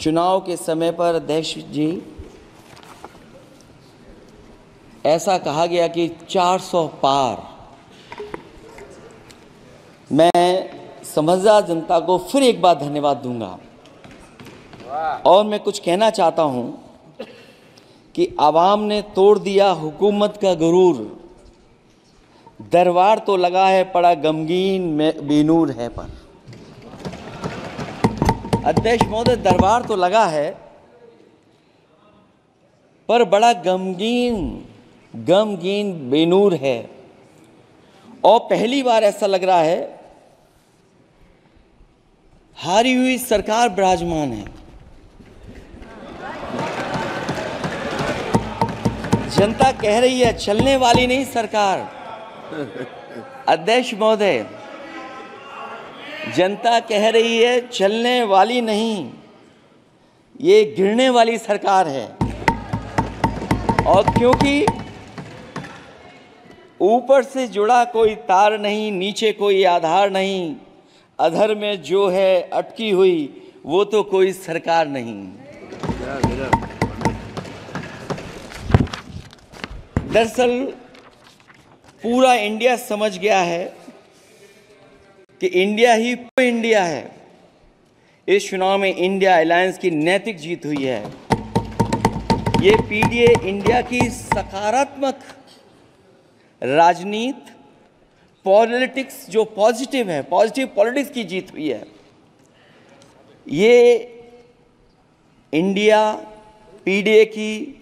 चुनाव के समय पर अध्यक्ष जी ऐसा कहा गया कि 400 पार। मैं समझदार जनता को फिर एक बार धन्यवाद दूंगा और मैं कुछ कहना चाहता हूं कि आवाम ने तोड़ दिया हुकूमत का गुरूर, दरबार तो लगा है पड़ा गमगीन में बेनूर है पर। अध्यक्ष महोदय, दरबार तो लगा है पर बड़ा गमगीन बेनूर है। और पहली बार ऐसा लग रहा है हारी हुई सरकार विराजमान है। जनता कह रही है चलने वाली नहीं सरकार। अध्यक्ष महोदय, जनता कह रही है चलने वाली नहीं, ये गिरने वाली सरकार है। और क्योंकि ऊपर से जुड़ा कोई तार नहीं, नीचे कोई आधार नहीं, अधर में जो है अटकी हुई वो तो कोई सरकार नहीं। दरअसल पूरा इंडिया समझ गया है कि इंडिया ही इंडिया है। इस चुनाव में इंडिया अलायंस की नैतिक जीत हुई है। ये पीडीए इंडिया की सकारात्मक राजनीति, पॉलिटिक्स जो पॉजिटिव है, पॉजिटिव पॉलिटिक्स की जीत हुई है। ये इंडिया पीडीए की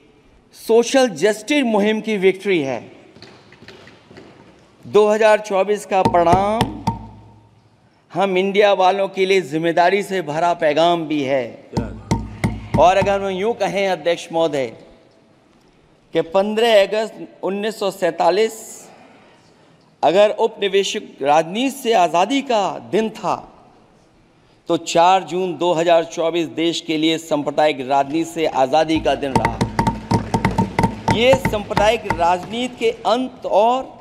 सोशल जस्टिस मुहिम की विक्ट्री है। 2024 का परिणाम हम इंडिया वालों के लिए जिम्मेदारी से भरा पैगाम भी है। और अगर हम यूं कहें अध्यक्ष महोदय कि 15 अगस्त 1947 अगर उपनिवेशिक राजनीति से आज़ादी का दिन था तो 4 जून 2024 देश के लिए सांप्रदायिक राजनीति से आज़ादी का दिन रहा। ये सांप्रदायिक राजनीति के अंत और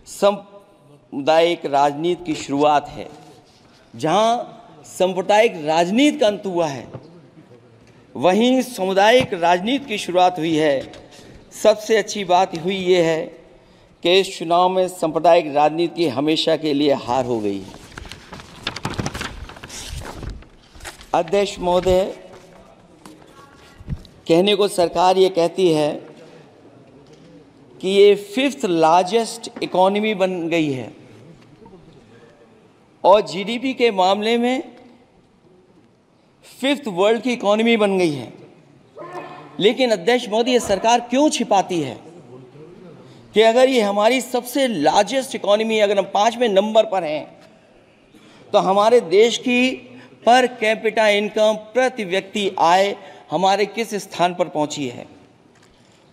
सामुदायिक राजनीति की शुरुआत है। जहां सांप्रदायिक राजनीति का अंत हुआ है वहीं सामुदायिक राजनीति की शुरुआत हुई है। सबसे अच्छी बात हुई ये है कि इस चुनाव में सांप्रदायिक राजनीति की हमेशा के लिए हार हो गई है। अध्यक्ष महोदय, कहने को सरकार ये कहती है कि ये 5th लार्जेस्ट इकोनॉमी बन गई है और जीडीपी के मामले में 5th वर्ल्ड की इकोनॉमी बन गई है। लेकिन अध्यक्ष मोदी, ये सरकार क्यों छिपाती है कि अगर ये हमारी सबसे लार्जेस्ट इकोनॉमी, अगर हम 5वें नंबर पर हैं, तो हमारे देश की पर कैपिटा इनकम, प्रति व्यक्ति आय हमारे किस स्थान पर पहुंची है।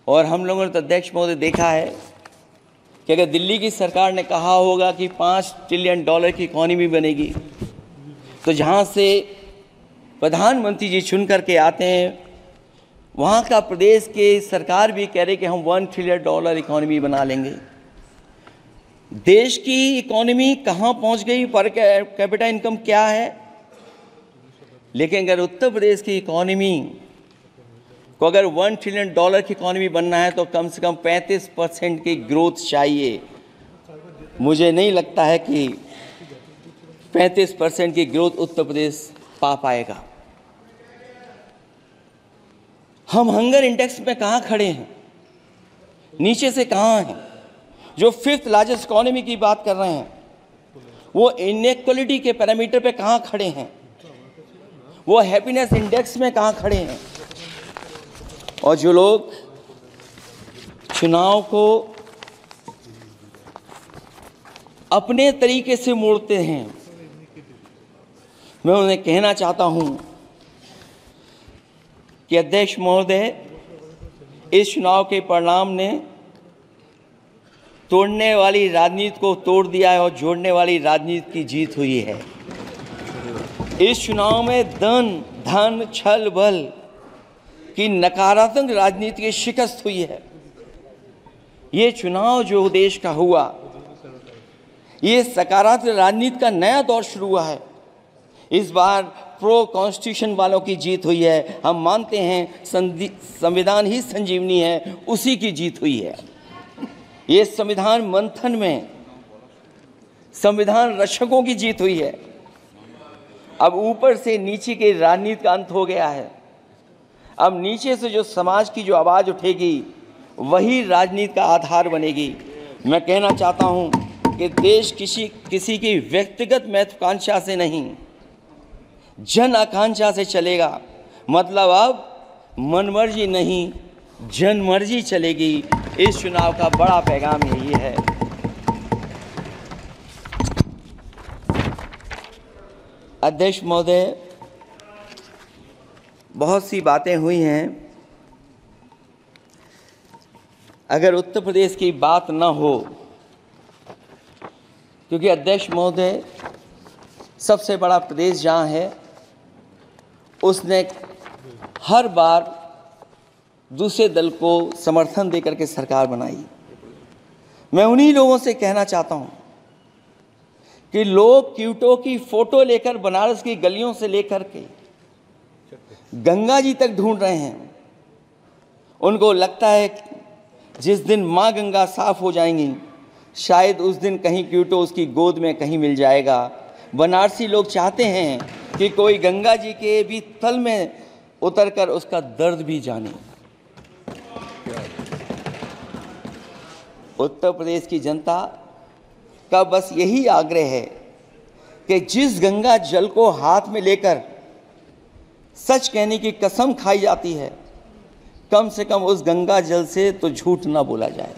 और हम लोगों ने तो अध्यक्ष महोदय देखा है कि अगर दिल्ली की सरकार ने कहा होगा कि $5 ट्रिलियन की इकोनॉमी बनेगी, तो जहां से प्रधानमंत्री जी चुन करके आते हैं वहाँ का प्रदेश के सरकार भी कह रहे कि हम $1 ट्रिलियन इकोनॉमी बना लेंगे। देश की इकोनॉमी कहाँ पहुँच गई, पर कैपिटा इनकम क्या है। लेकिन अगर उत्तर प्रदेश की इकोनॉमी को अगर $1 ट्रिलियन की इकोनॉमी बनना है तो कम से कम 35% की ग्रोथ चाहिए। मुझे नहीं लगता है कि 35% की ग्रोथ उत्तर प्रदेश पा पाएगा। हम हंगर इंडेक्स में कहाँ खड़े हैं, नीचे से कहाँ हैं। जो 5th लार्जेस्ट इकोनॉमी की बात कर रहे हैं वो इनइक्वालिटी के पैरामीटर पे कहाँ खड़े हैं, वो हैप्पीनेस इंडेक्स में कहाँ खड़े हैं। और जो लोग चुनाव को अपने तरीके से मोड़ते हैं, मैं उन्हें कहना चाहता हूं कि अध्यक्ष महोदय, इस चुनाव के परिणाम ने तोड़ने वाली राजनीति को तोड़ दिया है और जोड़ने वाली राजनीति की जीत हुई है। इस चुनाव में धन छल बल की नकारात्मक राजनीति की शिकस्त हुई है। ये चुनाव जो देश का हुआ, ये सकारात्मक राजनीति का नया दौर शुरू हुआ है। इस बार प्रो कॉन्स्टिट्यूशन वालों की जीत हुई है। हम मानते हैं संविधान ही संजीवनी है, उसी की जीत हुई है। ये संविधान मंथन में संविधान रक्षकों की जीत हुई है। अब ऊपर से नीचे की राजनीति का अंत हो गया है। अब नीचे से जो समाज की जो आवाज़ उठेगी वही राजनीति का आधार बनेगी। मैं कहना चाहता हूं कि देश किसी की व्यक्तिगत महत्वाकांक्षा से नहीं, जन आकांक्षा से चलेगा। मतलब अब मनमर्जी नहीं, जनमर्जी चलेगी। इस चुनाव का बड़ा पैगाम यही है। अध्यक्ष महोदय, बहुत सी बातें हुई हैं। अगर उत्तर प्रदेश की बात न हो, क्योंकि अध्यक्ष महोदय सबसे बड़ा प्रदेश जहाँ है, उसने हर बार दूसरे दल को समर्थन देकर के सरकार बनाई। मैं उन्हीं लोगों से कहना चाहता हूँ कि लोग क्यूटो की फोटो लेकर बनारस की गलियों से लेकर के गंगा जी तक ढूंढ रहे हैं। उनको लगता है जिस दिन माँ गंगा साफ हो जाएंगी, शायद उस दिन कहीं क्यूटो उसकी गोद में कहीं मिल जाएगा। बनारसी लोग चाहते हैं कि कोई गंगा जी के भी तल में उतरकर उसका दर्द भी जाने। उत्तर प्रदेश की जनता का बस यही आग्रह है कि जिस गंगा जल को हाथ में लेकर सच कहने की कसम खाई जाती है, कम से कम उस गंगा जल से तो झूठ ना बोला जाए।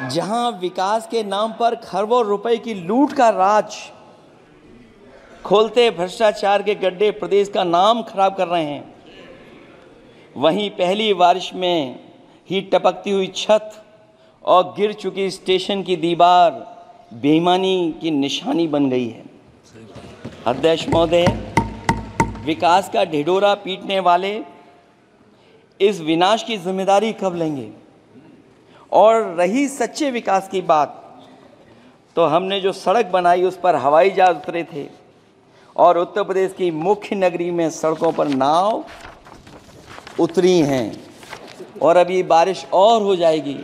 जहां विकास के नाम पर खरबों रुपए की लूट का राज खोलते भ्रष्टाचार के गड्ढे प्रदेश का नाम खराब कर रहे हैं, वहीं पहली बारिश में ही टपकती हुई छत और गिर चुकी स्टेशन की दीवार बेईमानी की निशानी बन गई है। अध्यक्ष महोदय, विकास का ढिढोरा पीटने वाले इस विनाश की जिम्मेदारी कब लेंगे? और रही सच्चे विकास की बात, तो हमने जो सड़क बनाई उस पर हवाई जहाज उतरे थे और उत्तर प्रदेश की मुख्य नगरी में सड़कों पर नाव उतरी हैं। और अभी बारिश और हो जाएगी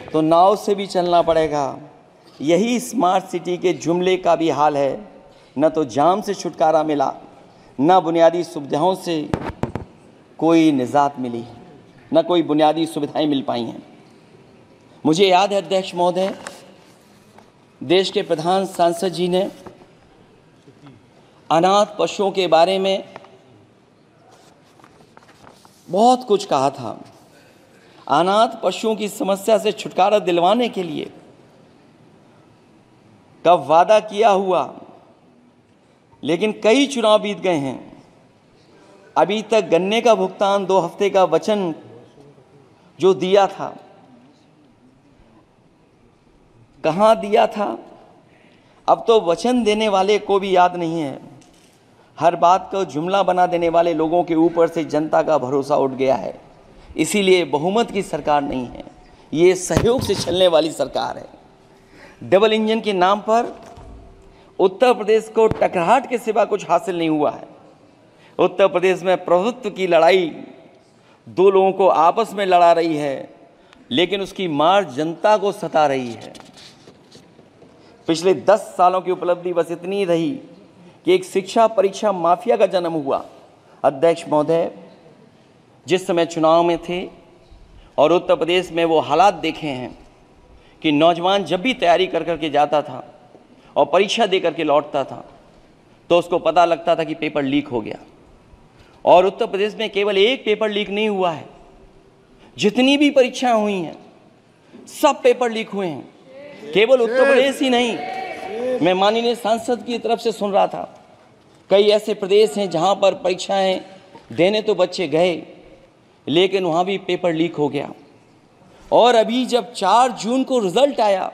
तो नाव से भी चलना पड़ेगा। यही स्मार्ट सिटी के जुमले का भी हाल है। न तो जाम से छुटकारा मिला, न बुनियादी सुविधाओं से कोई निजात मिली, न कोई बुनियादी सुविधाएं मिल पाई हैं। मुझे याद है अध्यक्ष महोदय, देश के प्रधान सांसद जी ने अनाथ पशुओं के बारे में बहुत कुछ कहा था। अनाथ पशुओं की समस्या से छुटकारा दिलवाने के लिए कब वादा किया हुआ, लेकिन कई चुनाव बीत गए हैं, अभी तक गन्ने का भुगतान 2 हफ्ते का वचन जो दिया था, कहां दिया था? अब तो वचन देने वाले को भी याद नहीं है। हर बात को जुमला बना देने वाले लोगों के ऊपर से जनता का भरोसा उठ गया है। इसीलिए बहुमत की सरकार नहीं है, ये सहयोग से चलने वाली सरकार है। डबल इंजन के नाम पर उत्तर प्रदेश को टकराहट के सिवा कुछ हासिल नहीं हुआ है। उत्तर प्रदेश में प्रभुत्व की लड़ाई 2 लोगों को आपस में लड़ा रही है, लेकिन उसकी मार जनता को सता रही है। पिछले 10 सालों की उपलब्धि बस इतनी रही कि एक शिक्षा परीक्षा माफिया का जन्म हुआ। अध्यक्ष महोदय, जिस समय चुनाव में थे और उत्तर प्रदेश में वो हालात देखे हैं कि नौजवान जब भी तैयारी कर करके जाता था और परीक्षा दे करके लौटता था तो उसको पता लगता था कि पेपर लीक हो गया। और उत्तर प्रदेश में केवल एक पेपर लीक नहीं हुआ है, जितनी भी परीक्षाएं हुई हैं सब पेपर लीक हुए हैं। केवल उत्तर प्रदेश ही नहीं, मैं माननीय सांसद की तरफ से सुन रहा था, कई ऐसे प्रदेश हैं जहां पर परीक्षाएं देने तो बच्चे गए, लेकिन वहां भी पेपर लीक हो गया। और अभी जब 4 जून को रिजल्ट आया,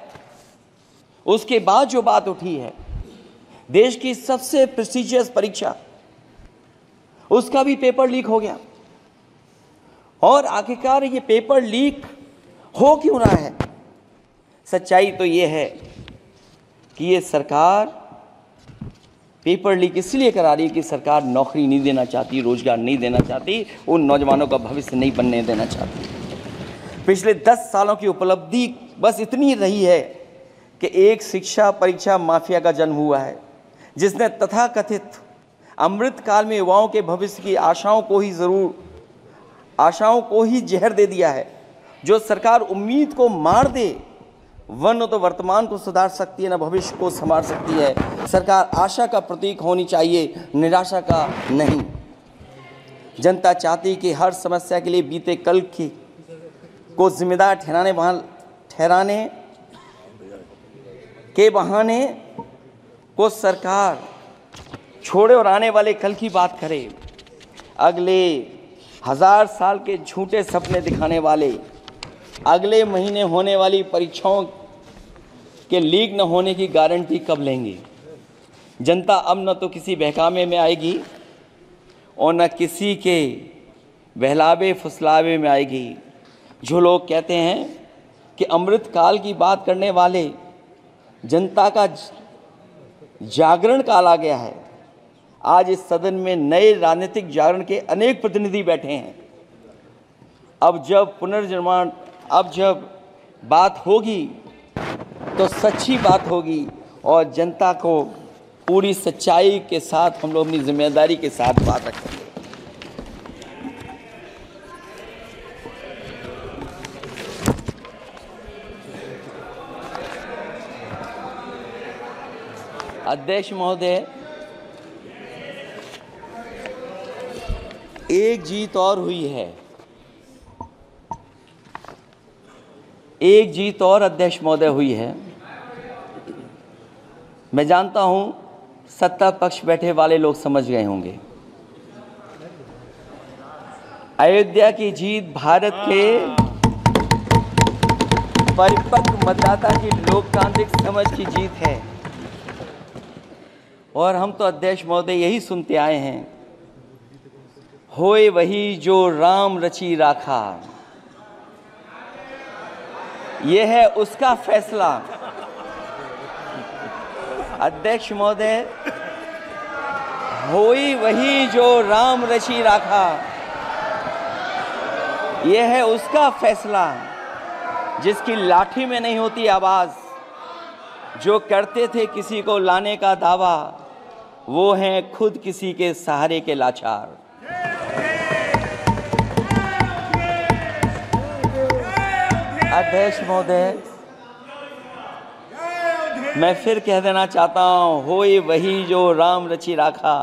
उसके बाद जो बात उठी है, देश की सबसे प्रेस्टिजियस परीक्षा, उसका भी पेपर लीक हो गया। और आखिरकार ये पेपर लीक हो क्यों रहा है? सच्चाई तो ये है कि ये सरकार पेपर लीक इसलिए करा रही है कि सरकार नौकरी नहीं देना चाहती, रोजगार नहीं देना चाहती, उन नौजवानों का भविष्य नहीं बनने देना चाहती। पिछले 10 सालों की उपलब्धि बस इतनी रही है कि एक शिक्षा परीक्षा माफिया का जन्म हुआ है, जिसने तथाकथित अमृतकाल में युवाओं के भविष्य की आशाओं को ही जहर दे दिया है। जो सरकार उम्मीद को मार दे, वह न तो वर्तमान को सुधार सकती है, न भविष्य को संवार सकती है। सरकार आशा का प्रतीक होनी चाहिए, निराशा का नहीं। जनता चाहती कि हर समस्या के लिए बीते कल को जिम्मेदार ठहराने के बहाने को सरकार छोड़े और आने वाले कल की बात करे। अगले 1000 साल के झूठे सपने दिखाने वाले अगले महीने होने वाली परीक्षाओं के लीक न होने की गारंटी कब लेंगे? जनता अब न तो किसी बहकावे में आएगी और न किसी के बहलावे फुसलावे में आएगी। जो लोग कहते हैं कि अमृतकाल की बात करने वाले जनता का जागरण काल आ गया है, आज इस सदन में नए राजनीतिक जागरण के अनेक प्रतिनिधि बैठे हैं। अब जब बात होगी तो सच्ची बात होगी और जनता को पूरी सच्चाई के साथ हम लोग अपनी जिम्मेदारी के साथ बात रखेंगे। अध्यक्ष महोदय, एक जीत और हुई है, एक जीत और अध्यक्ष महोदय हुई है। मैं जानता हूं सत्ता पक्ष बैठे वाले लोग समझ गए होंगे। अयोध्या की जीत भारत के परिपक्व मतदाता की लोकतांत्रिक समझ की जीत है और हम तो अध्यक्ष महोदय यही सुनते आए हैं, होए वही जो राम रची राखा। यह है उसका फैसला। अध्यक्ष महोदय, होई वही जो राम रची राखा, यह है उसका फैसला। जिसकी लाठी में नहीं होती आवाज, जो करते थे किसी को लाने का दावा, वो हैं खुद किसी के सहारे के लाचार। अध्यक्ष महोदय, मैं फिर कह देना चाहता हूं, होए वही जो राम रची राखा,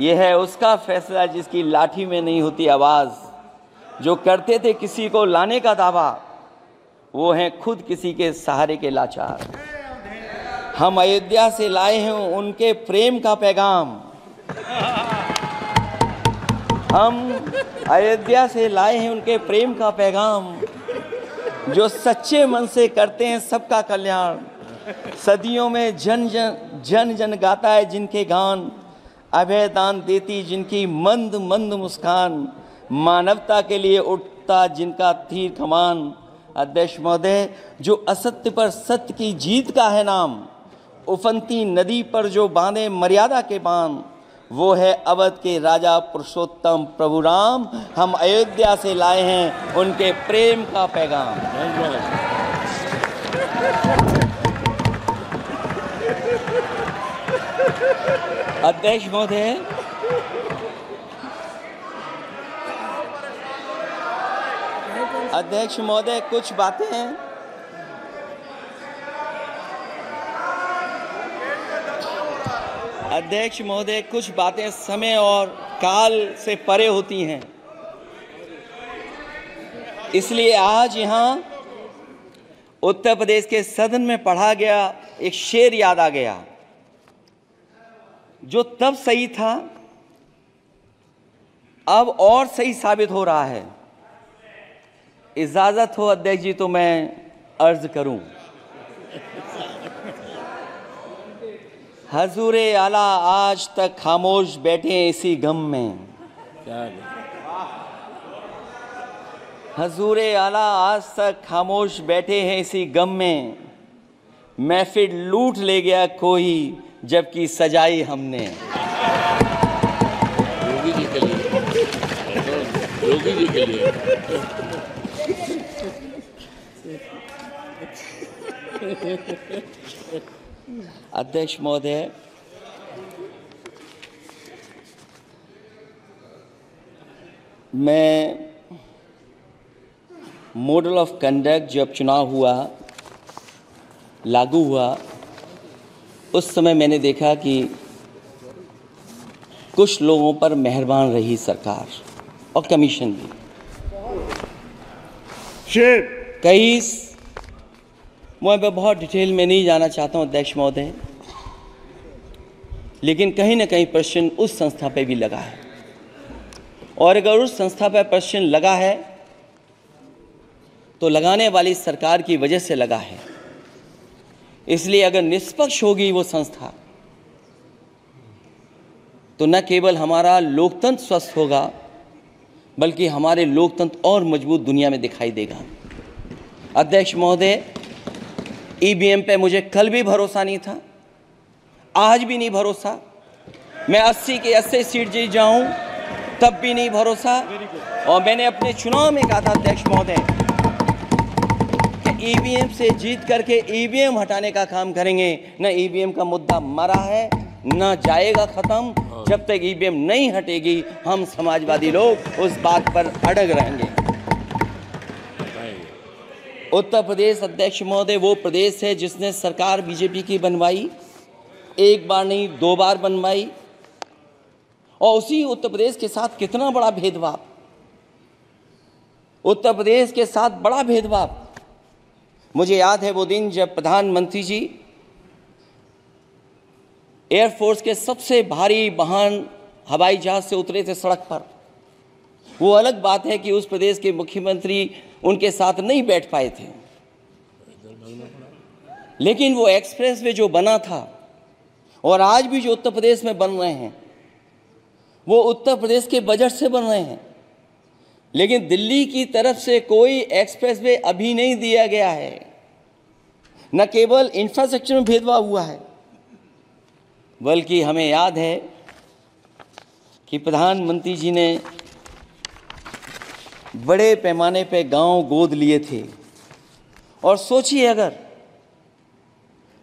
यह है उसका फैसला जिसकी लाठी में नहीं होती आवाज, जो करते थे किसी को लाने का दावा, वो हैं खुद किसी के सहारे के लाचार। हम अयोध्या से लाए हैं उनके प्रेम का पैगाम, हम अयोध्या से लाए हैं उनके प्रेम का पैगाम, जो सच्चे मन से करते हैं सबका कल्याण। सदियों में जन जन गाता है जिनके गान, अभय दान देती जिनकी मंद मंद मुस्कान, मानवता के लिए उठता जिनका तीर कमान। अध्यक्ष महोदय, जो असत्य पर सत्य की जीत का है नाम, उफनती नदी पर जो बांधे मर्यादा के बांध, वो है अवध के राजा पुरुषोत्तम प्रभु राम। हम अयोध्या से लाए हैं उनके प्रेम का पैगाम। अध्यक्ष महोदय, कुछ बातें अध्यक्ष महोदय, कुछ बातें समय और काल से परे होती हैं। इसलिए आज यहाँ उत्तर प्रदेश के सदन में पढ़ा गया एक शेर याद आ गया, जो तब सही था अब और सही साबित हो रहा है। इजाजत हो अध्यक्ष जी तो मैं अर्ज करूं। हजूरे आला आज तक खामोश बैठे इसी गम में, हजूरे आला आज तक खामोश बैठे हैं इसी गम में, महफिल लूट ले गया कोई जबकि सजाई हमने। योगी जी के लिए, योगी जी के लिए। अध्यक्ष महोदय, मैं मॉडल ऑफ कंडक्ट जब चुनाव हुआ, लागू हुआ, उस समय मैंने देखा कि कुछ लोगों पर मेहरबान रही सरकार और कमीशन भी। कई मैं बहुत डिटेल में नहीं जाना चाहता हूं अध्यक्ष महोदय, लेकिन कहीं ना कहीं प्रश्न उस संस्था पे भी लगा है, और अगर उस संस्था पर प्रश्न लगा है तो लगाने वाली सरकार की वजह से लगा है। इसलिए अगर निष्पक्ष होगी वो संस्था तो न केवल हमारा लोकतंत्र स्वस्थ होगा बल्कि हमारे लोकतंत्र और मजबूत दुनिया में दिखाई देगा। अध्यक्ष महोदय, ईवीएम पे मुझे कल भी भरोसा नहीं था, आज भी नहीं भरोसा। मैं 80 के 80 सीट जीत जाऊं तब भी नहीं भरोसा। और मैंने अपने चुनाव में कहा था अध्यक्ष महोदय कि ईवीएम से जीत करके ईवीएम हटाने का काम करेंगे। न ईवीएम का मुद्दा मरा है न जाएगा खत्म। जब तक ईवीएम नहीं हटेगी हम समाजवादी लोग उस बात पर अड़ग रहेंगे। उत्तर प्रदेश अध्यक्ष महोदय वो प्रदेश है जिसने सरकार बीजेपी की बनवाई, एक बार नहीं 2 बार बनवाई, और उसी उत्तर प्रदेश के साथ कितना बड़ा भेदभाव, उत्तर प्रदेश के साथ बड़ा भेदभाव। मुझे याद है वो दिन जब प्रधानमंत्री जी एयरफोर्स के सबसे भारी वाहन हवाई जहाज से उतरे थे सड़क पर। वो अलग बात है कि उस प्रदेश के मुख्यमंत्री उनके साथ नहीं बैठ पाए थे, लेकिन वो एक्सप्रेस वे जो बना था और आज भी जो उत्तर प्रदेश में बन रहे हैं वो उत्तर प्रदेश के बजट से बन रहे हैं। लेकिन दिल्ली की तरफ से कोई एक्सप्रेस वे अभी नहीं दिया गया है। न केवल इंफ्रास्ट्रक्चर में भेदभाव हुआ है बल्कि हमें याद है कि प्रधानमंत्री जी ने बड़े पैमाने पे गांव गोद लिए थे। और सोचिए, अगर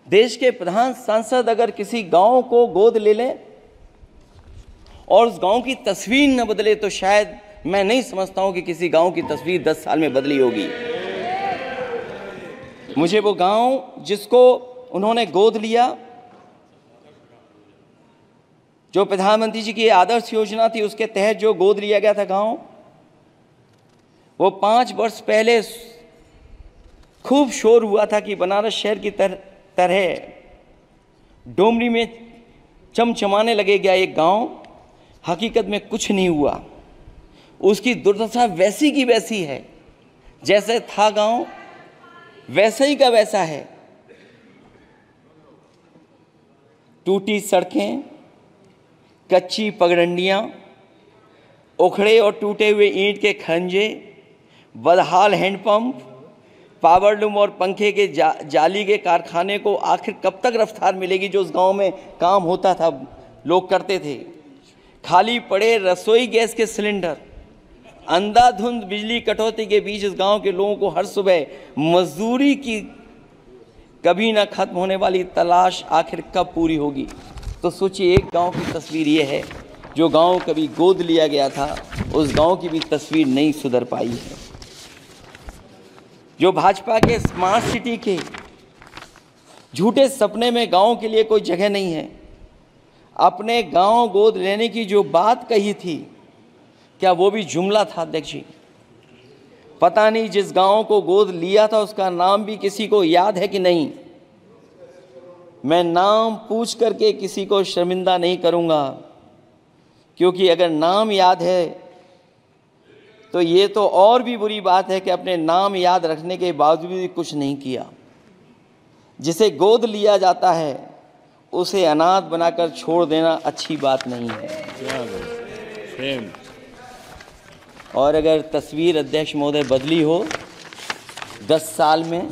देश के प्रधान सांसद अगर किसी गांव को गोद ले लें और उस गांव की तस्वीर न बदले तो शायद मैं नहीं समझता हूं कि किसी गांव की तस्वीर 10 साल में बदली होगी। मुझे वो गांव जिसको उन्होंने गोद लिया, जो प्रधानमंत्री जी की आदर्श योजना थी उसके तहत जो गोद लिया गया था गांव, वो 5 वर्ष पहले खूब शोर हुआ था कि बनारस शहर की तरह डोमरी में चमचमाने लगे गया एक गांव। हकीकत में कुछ नहीं हुआ। उसकी दुर्दशा वैसी की वैसी है, जैसे था गांव वैसे ही का वैसा है। टूटी सड़कें, कच्ची पगडंडियां, उखड़े और टूटे हुए ईंट के खंजे, बदहाल हैंडपंप, पावरलूम और पंखे के जाली के कारखाने को आखिर कब तक रफ्तार मिलेगी जो उस गांव में काम होता था, लोग करते थे। खाली पड़े रसोई गैस के सिलेंडर, अंधाधुंध बिजली कटौती के बीच इस गांव के लोगों को हर सुबह मजदूरी की कभी ना खत्म होने वाली तलाश आखिर कब पूरी होगी। तो सोचिए, एक गांव की तस्वीर ये है। जो गांव कभी गोद लिया गया था उस गांव की भी तस्वीर नहीं सुधर पाई है। जो भाजपा के स्मार्ट सिटी के झूठे सपने में गांव के लिए कोई जगह नहीं है। अपने गांव गोद लेने की जो बात कही थी, क्या वो भी जुमला था अध्यक्ष जी? पता नहीं जिस गांव को गोद लिया था उसका नाम भी किसी को याद है कि नहीं। मैं नाम पूछ करके किसी को शर्मिंदा नहीं करूंगा, क्योंकि अगर नाम याद है तो ये तो और भी बुरी बात है कि अपने नाम याद रखने के बावजूद भी कुछ नहीं किया। जिसे गोद लिया जाता है उसे अनाथ बनाकर छोड़ देना अच्छी बात नहीं है। और अगर तस्वीर अध्यक्ष महोदय बदली हो 10 साल में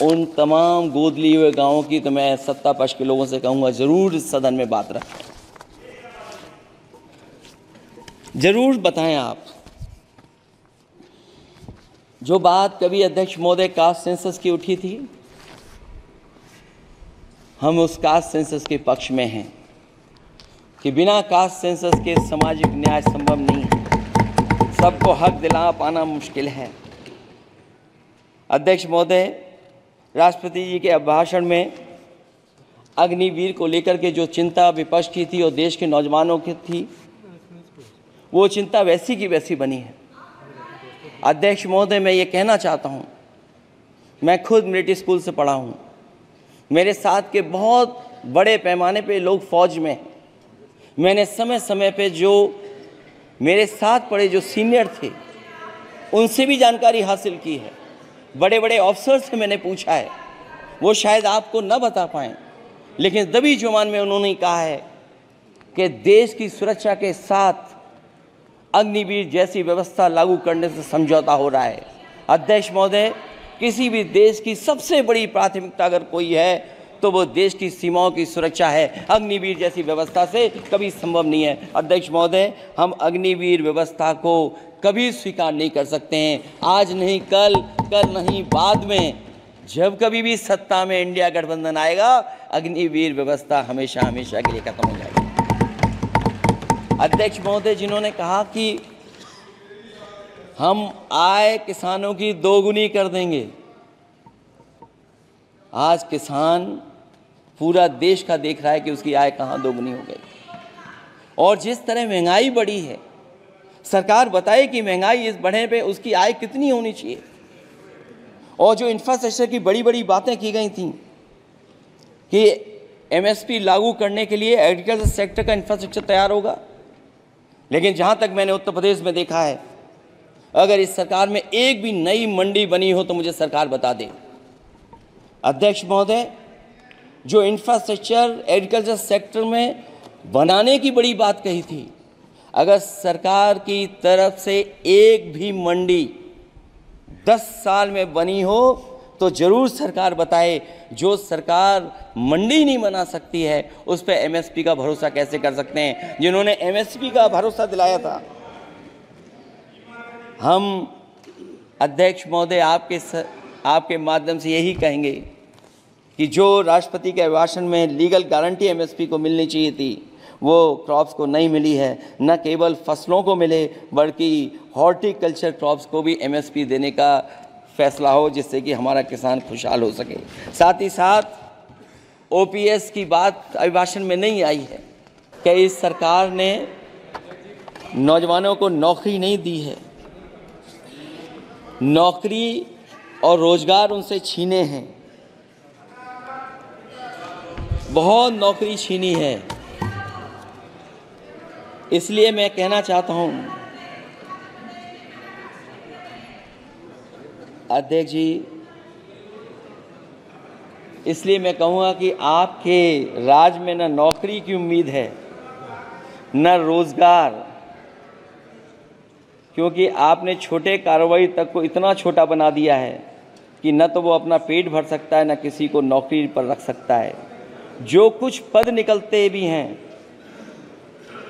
उन तमाम गोद लिए हुए गांवों की, तो मैं सत्ता पक्ष के लोगों से कहूँगा ज़रूर इस सदन में बात रखें, ज़रूर बताएं आप। जो बात कभी अध्यक्ष महोदय कास्ट सेंसस की उठी थी, हम उस कास्ट सेंसस के पक्ष में हैं कि बिना कास्ट सेंसस के सामाजिक न्याय संभव नहीं है, सबको हक दिला पाना मुश्किल है। अध्यक्ष महोदय, राष्ट्रपति जी के अभिभाषण में अग्निवीर को लेकर के जो चिंता विपक्ष की थी और देश के नौजवानों की थी, वो चिंता वैसी की वैसी बनी है। अध्यक्ष महोदय, मैं ये कहना चाहता हूँ, मैं खुद मिलिट्री स्कूल से पढ़ा हूँ, मेरे साथ के बहुत बड़े पैमाने पे लोग फौज में हैं। मैंने समय समय पे जो मेरे साथ पढ़े जो सीनियर थे उनसे भी जानकारी हासिल की है, बड़े बड़े ऑफिसर से मैंने पूछा है, वो शायद आपको न बता पाएँ, लेकिन दबी जुबान में उन्होंने कहा है कि देश की सुरक्षा के साथ अग्निवीर जैसी व्यवस्था लागू करने से समझौता हो रहा है। अध्यक्ष महोदय, किसी भी देश की सबसे बड़ी प्राथमिकता अगर कोई है तो वो देश की सीमाओं की सुरक्षा है। अग्निवीर जैसी व्यवस्था से कभी संभव नहीं है। अध्यक्ष महोदय, हम अग्निवीर व्यवस्था को कभी स्वीकार नहीं कर सकते हैं, आज नहीं कल, कल नहीं बाद में, जब कभी भी सत्ता में इंडिया गठबंधन आएगा, अग्निवीर व्यवस्था हमेशा हमेशा के लिए खत्म हो जाएगी। अध्यक्ष महोदय, जिन्होंने कहा कि हम आय किसानों की दोगुनी कर देंगे, आज किसान पूरा देश का देख रहा है कि उसकी आय कहाँ दोगुनी हो गई। और जिस तरह महंगाई बढ़ी है, सरकार बताए कि महंगाई इस बढ़ने पे उसकी आय कितनी होनी चाहिए। और जो इंफ्रास्ट्रक्चर की बड़ी बड़ी बातें की गई थी कि एमएसपी लागू करने के लिए एग्रीकल्चर सेक्टर का इंफ्रास्ट्रक्चर तैयार होगा, लेकिन जहाँ तक मैंने उत्तर प्रदेश में देखा है, अगर इस सरकार में एक भी नई मंडी बनी हो तो मुझे सरकार बता दे। अध्यक्ष महोदय, जो इंफ्रास्ट्रक्चर एग्रीकल्चर सेक्टर में बनाने की बड़ी बात कही थी, अगर सरकार की तरफ से एक भी मंडी 10 साल में बनी हो तो ज़रूर सरकार बताए। जो सरकार मंडी नहीं बना सकती है उस पर एमएसपी का भरोसा कैसे कर सकते हैं, जिन्होंने एमएसपी का भरोसा दिलाया था। हम अध्यक्ष महोदय आपके माध्यम से यही कहेंगे कि जो राष्ट्रपति के अभिभाषण में लीगल गारंटी एमएसपी को मिलनी चाहिए थी, वो क्रॉप्स को नहीं मिली है। न केवल फसलों को मिले बल्कि हॉर्टिकल्चर क्रॉप्स को भी एमएसपी देने का फैसला हो, जिससे कि हमारा किसान खुशहाल हो सके। साथ ही साथ ओपीएस की बात अभिभाषण में नहीं आई है कि इस सरकार ने नौजवानों को नौकरी नहीं दी है, नौकरी और रोजगार उनसे छीने हैं, बहुत नौकरी छीनी है। इसलिए मैं कहना चाहता हूं अध्यक्ष जी, इसलिए मैं कहूँगा कि आपके राज में न नौकरी की उम्मीद है न रोजगार, क्योंकि आपने छोटे कारोबारी तक को इतना छोटा बना दिया है कि न तो वो अपना पेट भर सकता है न किसी को नौकरी पर रख सकता है। जो कुछ पद निकलते भी हैं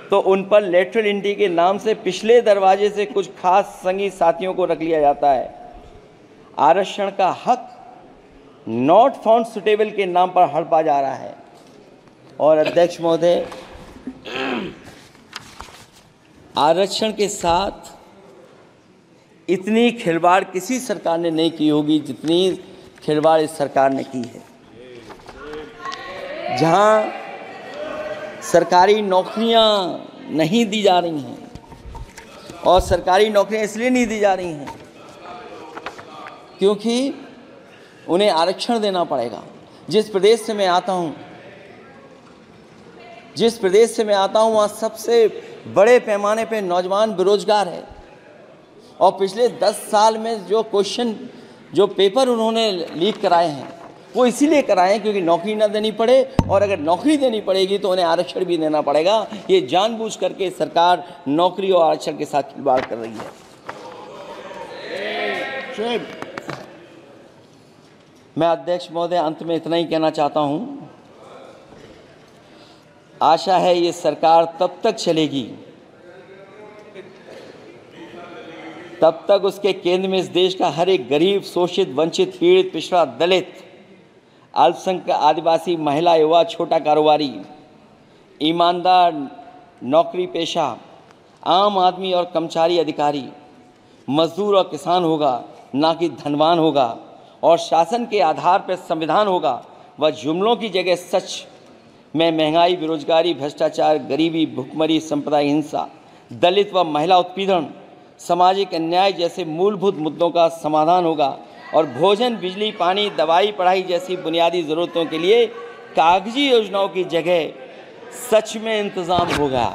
तो उन पर लेटरल एंट्री के नाम से पिछले दरवाजे से कुछ खास संगी साथियों को रख लिया जाता है। आरक्षण का हक नॉट फाउंड सुटेबल के नाम पर हड़पा जा रहा है। और अध्यक्ष महोदय, आरक्षण के साथ इतनी खिलवाड़ किसी सरकार ने नहीं की होगी जितनी खिलवाड़ इस सरकार ने की है। जहां सरकारी नौकरियां नहीं दी जा रही हैं, और सरकारी नौकरियां इसलिए नहीं दी जा रही हैं क्योंकि उन्हें आरक्षण देना पड़ेगा। जिस प्रदेश से मैं आता हूं वहाँ सबसे बड़े पैमाने पे नौजवान बेरोजगार है। और पिछले 10 साल में जो पेपर उन्होंने लीक कराए हैं वो इसीलिए कराएं क्योंकि नौकरी ना देनी पड़े, और अगर नौकरी देनी पड़ेगी तो उन्हें आरक्षण भी देना पड़ेगा। ये जानबूझ करके सरकार नौकरी और आरक्षण के साथ खिलवाड़ कर रही है। मैं अध्यक्ष महोदय अंत में इतना ही कहना चाहता हूं, आशा है ये सरकार तब तक चलेगी तब तक उसके केंद्र में इस देश का हर एक गरीब, शोषित, वंचित, पीड़ित, पिछड़ा, दलित, अल्पसंख्यक, आदिवासी, महिला, युवा, छोटा कारोबारी, ईमानदार, नौकरी पेशा, आम आदमी और कर्मचारी, अधिकारी, मजदूर और किसान होगा, ना कि धनवान होगा। और शासन के आधार पर संविधान होगा। वह जुमलों की जगह सच में महंगाई, बेरोजगारी, भ्रष्टाचार, गरीबी, भुखमरी, सांप्रदायिक हिंसा, दलित व महिला उत्पीड़न, सामाजिक अन्याय जैसे मूलभूत मुद्दों का समाधान होगा। और भोजन, बिजली, पानी, दवाई, पढ़ाई जैसी बुनियादी ज़रूरतों के लिए कागजी योजनाओं की जगह सच में इंतज़ाम होगा।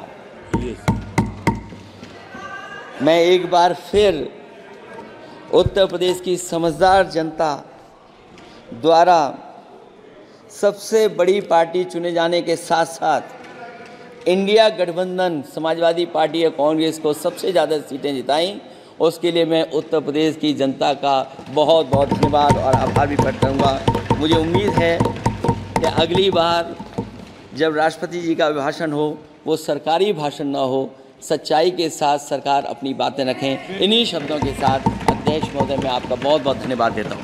मैं एक बार फिर उत्तर प्रदेश की समझदार जनता द्वारा सबसे बड़ी पार्टी चुने जाने के साथ साथ इंडिया गठबंधन समाजवादी पार्टी और कांग्रेस को सबसे ज़्यादा सीटें जिताई, उसके लिए मैं उत्तर प्रदेश की जनता का बहुत बहुत धन्यवाद और आभार भी प्रकट करूँगा। मुझे उम्मीद है कि अगली बार जब राष्ट्रपति जी का भाषण हो वो सरकारी भाषण ना हो, सच्चाई के साथ सरकार अपनी बातें रखें। इन्हीं शब्दों के साथ अध्यक्ष महोदय मैं आपका बहुत बहुत धन्यवाद देता हूँ।